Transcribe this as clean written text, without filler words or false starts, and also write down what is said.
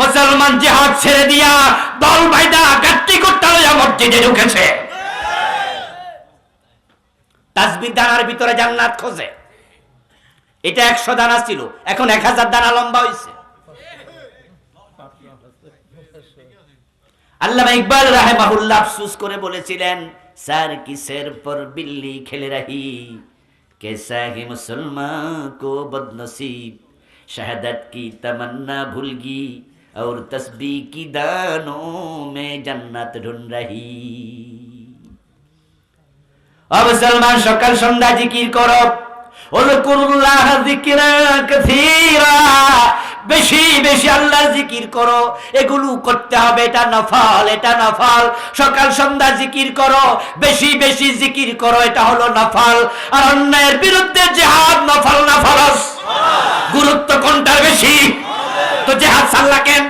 মুসলমান জিহাদ ছেড়ে দিয়া দল বাইদা গাট্টি করতে লইয়া মসজিদে ঢুকেছে। তাসবিহ দানার ভিতরে জান্নাত খোঁজে। এটা 100 দানা ছিল, এখন 1000 দানা লম্বা হয়েছে। আল্লামা ইকবাল রাহিমাহুল্লাহ আফসোস করে বলেছিলেন, সার কি সের পর বিল্লি খেলে রাহি, कैसा है मुसलमान को बदनसीब, शहादत की तमन्ना भूल गई और तस्बीह की दानों में जन्नत ढूंढ रही। अब मुसलमान सकाल सन्ध्या जिकिर करो, उज़कुरुल्लाह जिक्रान कासीरा, বেশি বেশি আল্লাহর জিকির করো। এগুলো করতে হবে, এটা নফল, এটা নফল। সকাল সন্ধ্যা জিকির করো, বেশি বেশি জিকির করো, এটা হলো নফল। আর অন্যায়ের বিরুদ্ধে জিহাদ নফল না ফরজ? গুরুত্ব কোনটার বেশি? তো জিহাদ সাল্লাহ কেন?